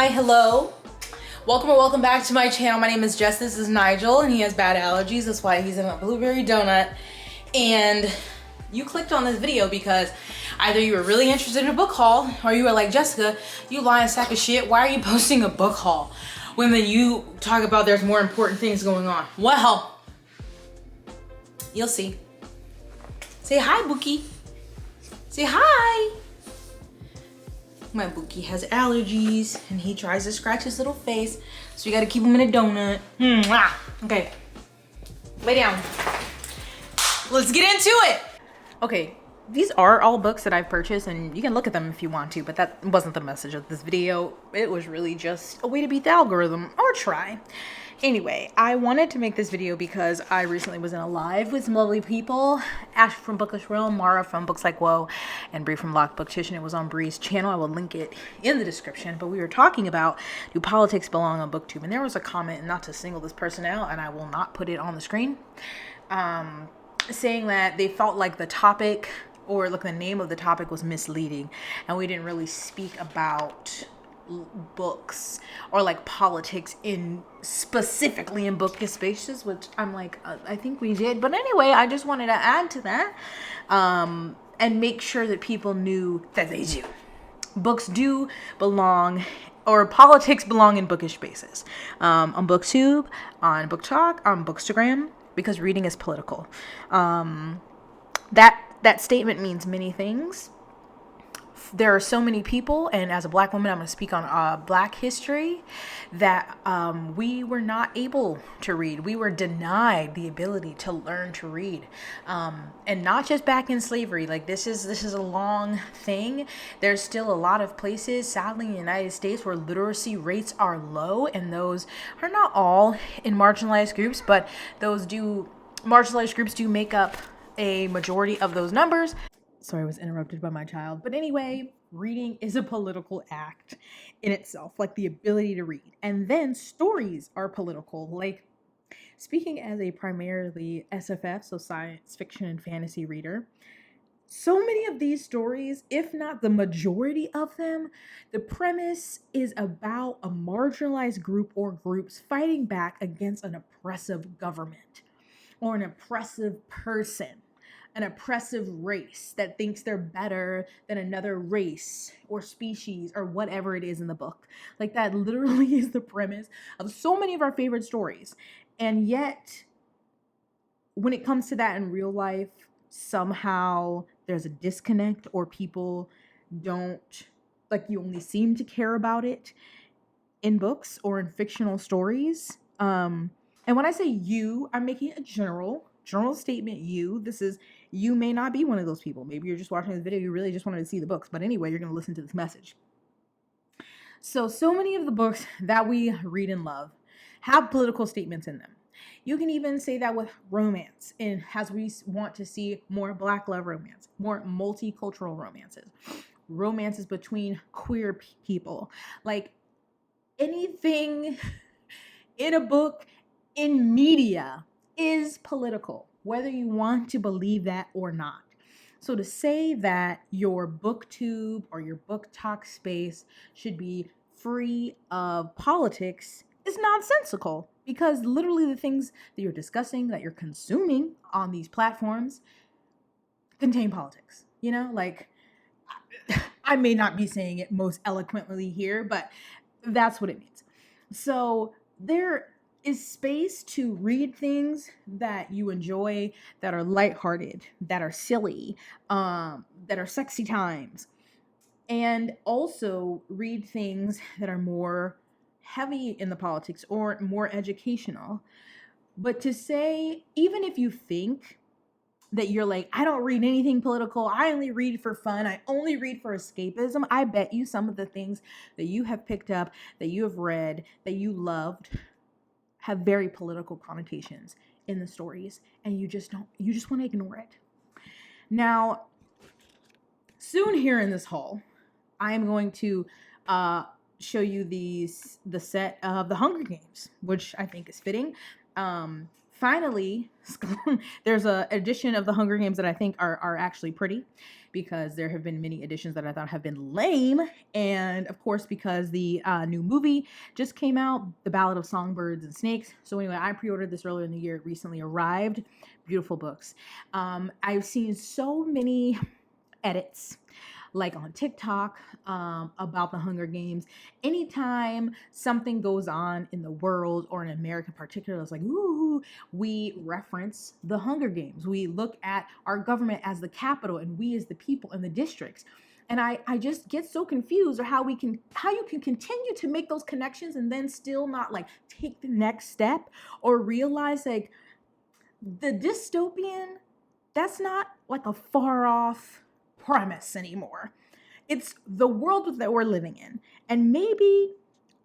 Hi, hello. Welcome or welcome back to my channel. My name is Jess. This is Nigel, and he has bad allergies. That's why he's in a blueberry donut. And you clicked on this video because either you were really interested in a book haul, or you were like, Jessica, you lying sack of shit. Why are you posting a book haul when you talk about there's more important things going on? Well, you'll see. Say hi, Bookie. Say hi. My Bookie has allergies and he tries to scratch his little face, so you gotta keep him in a donut. Okay, lay down. Let's get into it. Okay, these are all books that I've purchased, and you can look at them if you want to, but that wasn't the message of this video. It was really just a way to beat the algorithm, or try. Anyway, I wanted to make this video because I recently was in a live with some lovely people. Ash from Bookish Realm, Mara from Books Like Whoa, and Bree from Lock Booktition. It was on Bree's channel. I will link it in the description. But we were talking about, do politics belong on BookTube? And there was a comment, not to single this person out, and I will not put it on the screen, saying that they felt like the topic, or like the name of the topic, was misleading, and we didn't really speak about books or like politics in specifically in bookish spaces, which I'm like, I think we did. But anyway, I just wanted to add to that and make sure that people knew that they do. Books do belong, or politics belong, in bookish spaces, on BookTube, on Book Talk, on Bookstagram, because reading is political. That statement means many things. There are so many people, and as a Black woman, I'm going to speak on Black history, that we were not able to read. We were denied the ability to learn to read, and not just back in slavery. Like this is a long thing. There's still a lot of places, sadly, in the United States, where literacy rates are low, and those are not all in marginalized groups, but marginalized groups do make up a majority of those numbers. Sorry, I was interrupted by my child. But anyway, reading is a political act in itself, like the ability to read. And then stories are political. Like, speaking as a primarily SFF, so science fiction and fantasy reader, so many of these stories, if not the majority of them, the premise is about a marginalized group or groups fighting back against an oppressive government or an oppressive person, an oppressive race that thinks they're better than another race or species or whatever it is in the book. Like, that literally is the premise of so many of our favorite stories. And yet, when it comes to that in real life, somehow there's a disconnect, or people don't, like, you only seem to care about it in books or in fictional stories. And when I say you, I'm making a general statement. You may not be one of those people. Maybe you're just watching this video, you really just wanted to see the books, but anyway, you're going to listen to this message. So many of the books that we read and love have political statements in them. You can even say that with romance, and as we want to see more Black love romance, more multicultural romances between queer people, like anything in a book, in media, is political, whether you want to believe that or not. So to say that your BookTube or your Book Talk space should be free of politics is nonsensical, because literally the things that you're discussing, that you're consuming on these platforms, contain politics. You know, like, I may not be saying it most eloquently here, but that's what it means. So there is space to read things that you enjoy, that are lighthearted, that are silly, that are sexy times, and also read things that are more heavy in the politics or more educational. But to say, even if you think that you're like, I don't read anything political, I only read for fun, I only read for escapism, I bet you some of the things that you have picked up, that you have read, that you loved, have very political connotations in the stories, and you just want to ignore it. Now, soon here in this haul, I am going to show you the set of The Hunger Games, which I think is fitting. finally, there's a edition of the Hunger Games that I think are actually pretty, because there have been many editions that I thought have been lame, and of course because the new movie just came out, The Ballad of Songbirds and Snakes. So anyway, I pre-ordered this earlier in the year. It recently arrived. Beautiful books. I've seen so many edits, like on TikTok, about the Hunger Games. Anytime something goes on in the world, or in America in particular, it's like, ooh, we reference the Hunger Games. We look at our government as the capital, and we as the people in the districts. And I just get so confused, or how you can continue to make those connections and then still not like take the next step, or realize like the dystopian, that's not like a far off premise anymore. It's the world that we're living in. And maybe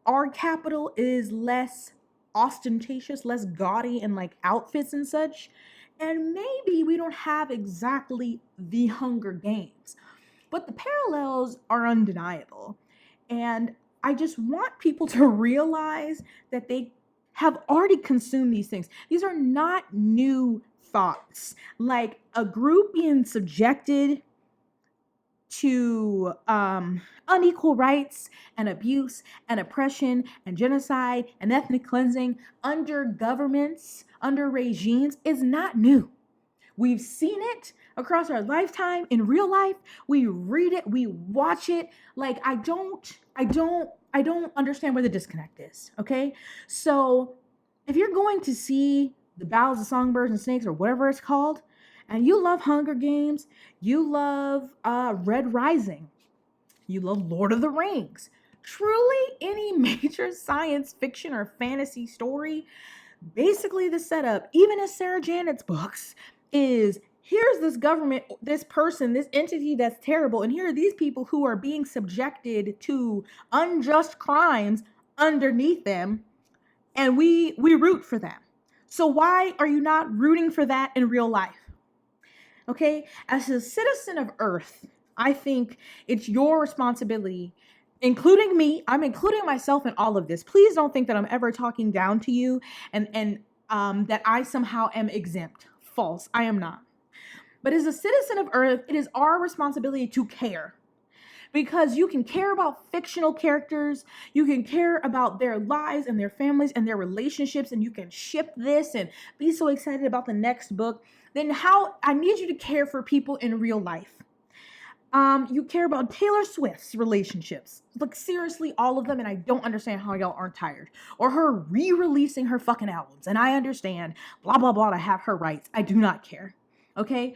our capital is less ostentatious, less gaudy in like outfits and such. And maybe we don't have exactly the Hunger Games. But the parallels are undeniable. And I just want people to realize that they have already consumed these things. These are not new thoughts. Like a group being subjected to unequal rights and abuse and oppression and genocide and ethnic cleansing under governments, under regimes, is not new. We've seen it across our lifetime in real life. We read it, we watch it. Like I don't understand where the disconnect is. Okay, so if you're going to see The Ballads of Songbirds and Snakes, or whatever it's called, and you love Hunger Games, you love Red Rising, you love Lord of the Rings, truly any major science fiction or fantasy story, basically the setup, even in Sarah Janet's books, is here's this government, this person, this entity that's terrible, and here are these people who are being subjected to unjust crimes underneath them, and we root for them. So why are you not rooting for that in real life? Okay, as a citizen of Earth, I think it's your responsibility, including me. I'm including myself in all of this. Please don't think that I'm ever talking down to you and that I somehow am exempt. False. I am not. But as a citizen of Earth, it is our responsibility to care. Because you can care about fictional characters, you can care about their lives and their families and their relationships, and you can ship this and be so excited about the next book. Then how I need you to care for people in real life. You care about Taylor Swift's relationships. Like seriously, all of them, and I don't understand how y'all aren't tired. Or her re-releasing her fucking albums. And I understand, blah, blah, blah, to have her rights. I do not care. Okay?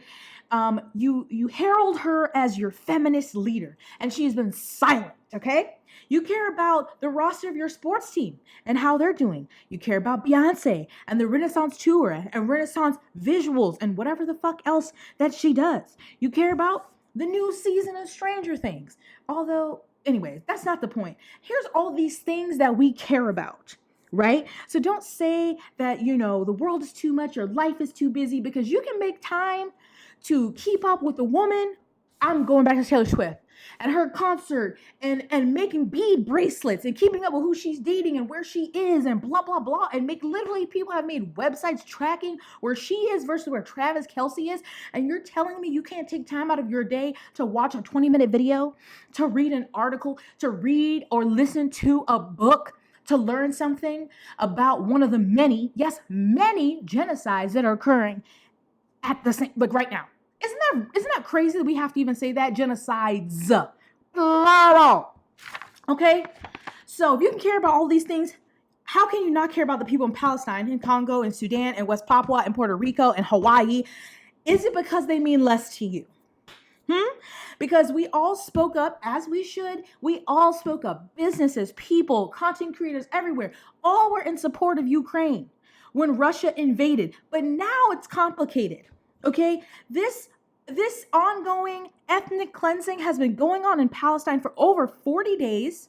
You herald her as your feminist leader, and she's been silent, okay? You care about the roster of your sports team and how they're doing. You care about Beyonce and the Renaissance tour and Renaissance visuals and whatever the fuck else that she does. You care about the new season of Stranger Things. Although, anyways, that's not the point. Here's all these things that we care about. Right? So don't say that, the world is too much, your life is too busy, because you can make time to keep up with a woman. I'm going back to Taylor Swift and her concert and making bead bracelets and keeping up with who she's dating and where she is and blah, blah, blah. And literally people have made websites tracking where she is versus where Travis Kelce is. And you're telling me you can't take time out of your day to watch a 20-minute video, to read an article, to read or listen to a book, to learn something about one of the many genocides that are occurring at the same, like right now. Isn't that crazy that we have to even say that? Genocides. Okay? So if you can care about all these things, how can you not care about the people in Palestine, in Congo, in Sudan, in West Papua, in Puerto Rico, and Hawaii? Is it because they mean less to you? Because we all spoke up, as we should. We all spoke up. Businesses, people, content creators everywhere, all were in support of Ukraine when Russia invaded. But now it's complicated, okay? This ongoing ethnic cleansing has been going on in Palestine for over 40 days.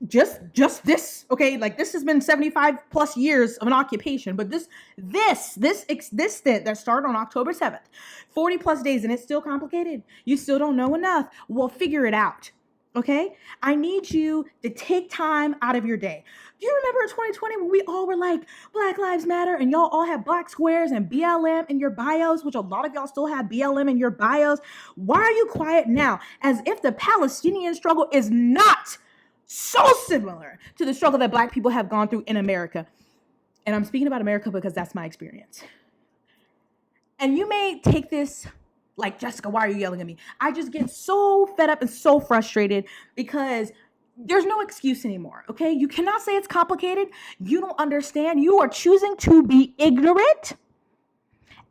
Just this, okay? Like this has been 75 plus years of an occupation, but this stint that started on October 7th, 40 plus days, and it's still complicated. You still don't know enough. Well, figure it out. Okay? I need you to take time out of your day. Do you remember in 2020 when we all were like, Black Lives Matter, and y'all all had black squares and BLM in your bios, which a lot of y'all still have BLM in your bios? Why are you quiet now? As if the Palestinian struggle is not so similar to the struggle that black people have gone through in America. And I'm speaking about America because that's my experience. And you may take this like, Jessica, why are you yelling at me? I just get so fed up and so frustrated because there's no excuse anymore, okay? You cannot say it's complicated. You don't understand. You are choosing to be ignorant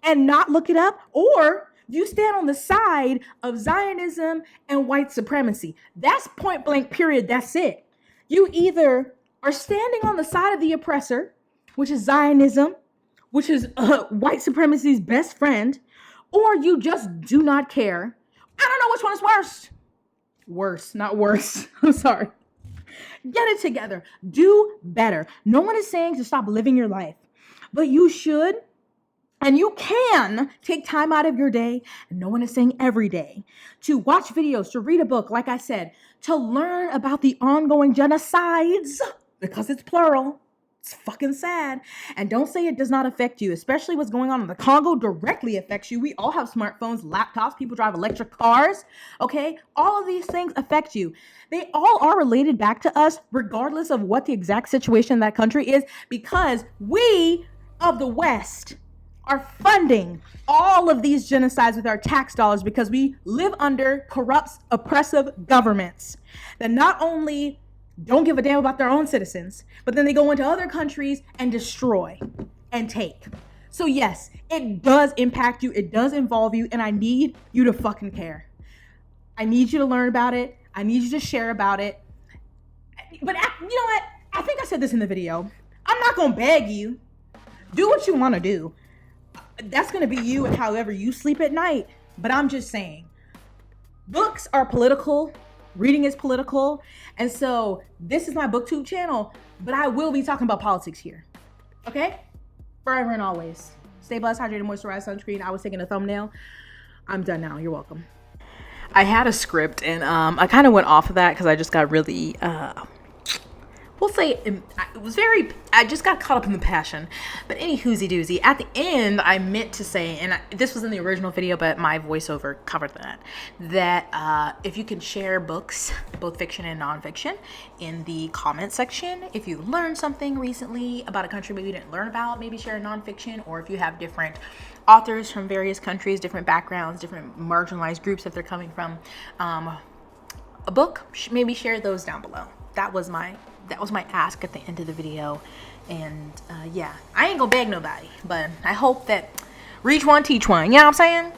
and not look it up, or you stand on the side of Zionism and white supremacy. That's point blank, period. That's it. You either are standing on the side of the oppressor, which is Zionism, which is white supremacy's best friend, or you just do not care. I don't know which one is worse. Worse, not worse. I'm sorry. Get it together. Do better. No one is saying to stop living your life, but you should and you can take time out of your day, and no one is saying every day, to watch videos, to read a book, like I said, to learn about the ongoing genocides, because it's plural. It's fucking sad. And don't say it does not affect you, especially what's going on in the Congo directly affects you. We all have smartphones, laptops, people drive electric cars, okay? All of these things affect you. They all are related back to us, regardless of what the exact situation in that country is, because we of the West are funding all of these genocides with our tax dollars because we live under corrupt, oppressive governments that not only don't give a damn about their own citizens, but then they go into other countries and destroy and take. So yes, it does impact you. It does involve you. And I need you to fucking care. I need you to learn about it. I need you to share about it. But you know what? I think I said this in the video. I'm not going to beg you. Do what you want to do. That's going to be you and however you sleep at night. But I'm just saying, books are political. Reading is political. And so this is my booktube channel, but I will be talking about politics here. Okay? Forever and always. Stay blessed, hydrated, moisturized, sunscreen. I was taking a thumbnail. I'm done now. You're welcome. I had a script and I kind of went off of that because I just got really we'll say it was very, I just got caught up in the passion. But any hoozy doozy, at the end, I meant to say, and this was in the original video, but my voiceover covered that if you can share books, both fiction and nonfiction, in the comment section. If you learned something recently about a country maybe you didn't learn about, maybe share nonfiction, or if you have different authors from various countries, different backgrounds, different marginalized groups that they're coming from, a book, maybe share those down below. That was my ask at the end of the video. And yeah, I ain't gonna beg nobody, but I hope that reach one, teach one. You know what I'm saying?